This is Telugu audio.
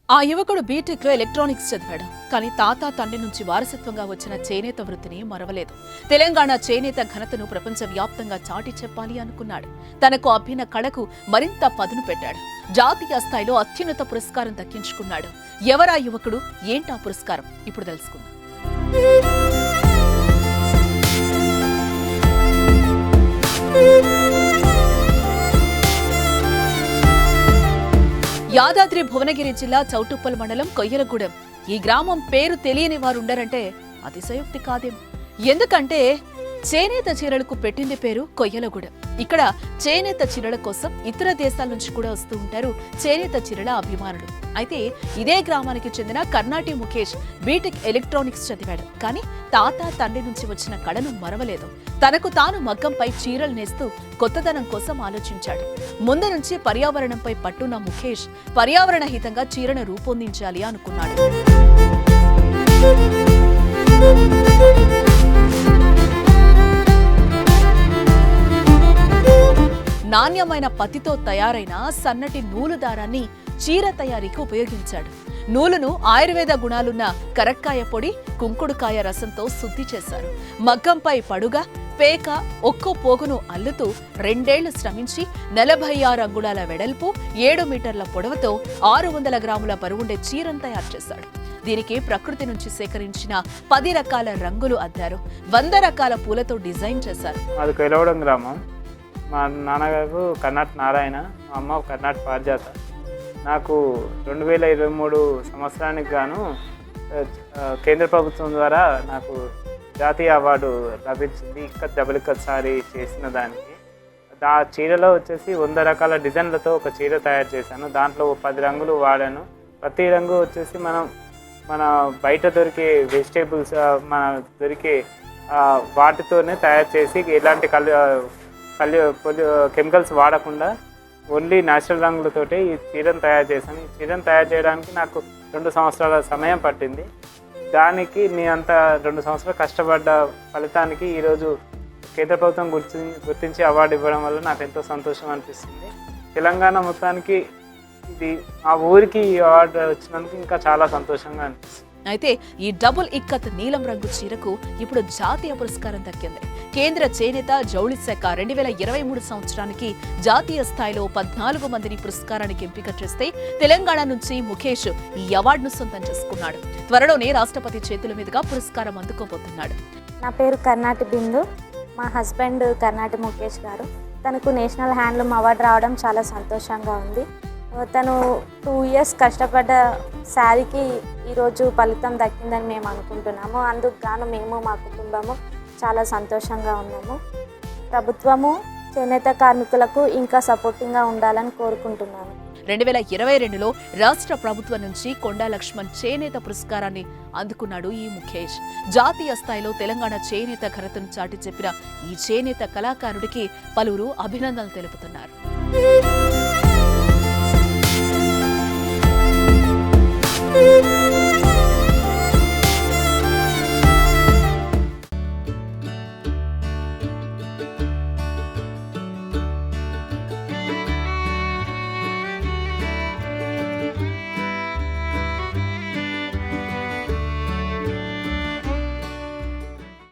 ఆ యువకుడు బీటెక్ లో ఎలక్ట్రానిక్స్ చదివాడు. కానీ తాత తండ్రి నుంచి వారసత్వంగా వచ్చిన చేనేత వృత్తిని మరవలేదు. తెలంగాణ చేనేత ఘనతను ప్రపంచవ్యాప్తంగా చాటి చెప్పాలి అనుకున్నాడు. తనకు అభిన్న కళకు మరింత పదును పెట్టాడు. జాతీయ స్థాయిలో అత్యున్నత పురస్కారం దక్కించుకున్నాడు. ఎవరా యువకుడు, ఏంటా పురస్కారం, ఇప్పుడు తెలుసుకుందాం. యాదాద్రి భువనగిరి జిల్లా చౌటుప్పల్ మండలం కొయ్యలగూడెం. ఈ గ్రామం పేరు తెలియని వారుండరంటే అతిశయోక్తి కాదేం. ఎందుకంటే చేనేత చీరలకు పెట్టింది పేరు కొయ్యలగూడెం. ఇక్కడ చేనేత చీరల కోసం ఇతర దేశాల నుంచి కూడా వస్తూ ఉంటారు చేనేత చీరల అభిమానులు. అయితే ఇదే గ్రామానికి చెందిన కర్ణాటి ముఖేష్ బీటెక్ ఎలక్ట్రానిక్స్ చదివాడు. కానీ తాత తండ్రి నుంచి వచ్చిన కళను మరవలేదు. తనకు తాను మగ్గంపై చీరలు నేస్తూ కొత్తదనం కోసం ఆలోచించాడు. ముందు నుంచి పర్యావరణంపై పట్టున్న ముఖేష్ పర్యావరణ హితంగా చీరను రూపొందించాలి అనుకున్నాడు. నాణ్యమైన పత్తితో తయారైన సన్నటి నూలు దారాన్ని చీర తయారీకి ఉపయోగించాడు. నూలును ఆయుర్వేద గుణాలున్న కరక్కాయ పొడి, కుంకుడుకాయ రసంతో శుద్ధి చేశారు. మగ్గంపై పడుగా పేక ఒక్కో పోగును అల్లుతూ 2 ఏళ్లు శ్రమించి 46 అంగుళాల వెడల్పు, 7 మీటర్ల పొడవుతో 600 గ్రాముల బరువుండే చీరను తయారు చేశాడు. దీనికి ప్రకృతి నుంచి సేకరించిన 10 రకాల రంగులు అద్దారు. 100 రకాల పూలతో డిజైన్ చేశారు. అది కొయ్యలగూడెం గ్రామం. మా నాన్నగారు కర్ణాటక నారాయణ, మా అమ్మ కర్ణాటక పారిజాత. నాకు 2023 సంవత్సరానికి గాను కేంద్ర ప్రభుత్వం ద్వారా నాకు జాతీయ అవార్డు లభించింది. ఇక్కత్ డబుల్ ఇక్కత్ సారీ చేసిన దానికి. ఆ చీరలో వచ్చేసి 100 రకాల డిజైన్లతో ఒక చీర తయారు చేశాను. దాంట్లో 10 రంగులు వాడాను. ప్రతి రంగు వచ్చేసి మన బయట దొరికే వెజిటేబుల్స్, మన దొరికే వాటితోనే తయారు చేసి ఎలాంటి కెమికల్స్ వాడకుండా ఓన్లీ న్యాచురల్ రంగులతోటి ఈ చీరను తయారు చేశాను. ఈ చీరను తయారు చేయడానికి నాకు 2 సంవత్సరాల సమయం పట్టింది. దానికి నేనంత 2 సంవత్సరాలు కష్టపడ్డ ఫలితానికి ఈరోజు కేంద్ర ప్రభుత్వం గుర్తించి అవార్డు ఇవ్వడం వల్ల నాకు ఎంతో సంతోషం అనిపిస్తుంది. తెలంగాణ మొత్తానికి ఇది ఆ ఊరికి ఈ అవార్డు వచ్చినందుకు ఇంకా చాలా సంతోషంగా అనిపిస్తుంది. అయితే ఈ డబుల్ ఇక్కత్ నీలం రంగు చీరకు ఇప్పుడు జాతీయ పురస్కారం దక్కింది. కేంద్ర చేనేత జౌళి శాఖ 2023 సంవత్సరానికి జాతీయ స్థాయిలో 14 మందిని పురస్కారానికి ఎంపిక చేస్తే తెలంగాణ నుంచి ముఖేష్ ఈ అవార్డును సొంతం చేసుకున్నాడు. త్వరలోనే రాష్ట్రపతి చేతుల మీదుగా పురస్కారం అందుకోబోతున్నాడు. నా పేరు కర్ణాటి బిందు. మా హస్బెండ్ కర్ణాటి ముఖేష్ గారు. తనకు నేషనల్ హ్యాండ్లూమ్ అవార్డు రావడం చాలా సంతోషంగా ఉంది. తను 2 ఇయర్స్ కష్టపడ్డ శారీకి ఈరోజు ఫలితం దక్కిందని మేము అనుకుంటున్నాము. అందుకు గాను మేము మా కుటుంబము చాలా సంతోషంగా ఉన్నాము. ప్రభుత్వము చేనేత కార్మికులకు ఇంకా సపోర్టింగ్గా ఉండాలని కోరుకుంటున్నాను. 2022లో రాష్ట్ర ప్రభుత్వం నుంచి కొండా లక్ష్మణ్ చేనేత పురస్కారాన్ని అందుకున్నాడు ఈ ముఖేష్. జాతీయ స్థాయిలో తెలంగాణ చేనేత ఘనతను చాటి చెప్పిన ఈ చేనేత కళాకారుడికి పలువురు అభినందనలు తెలుపుతున్నారు.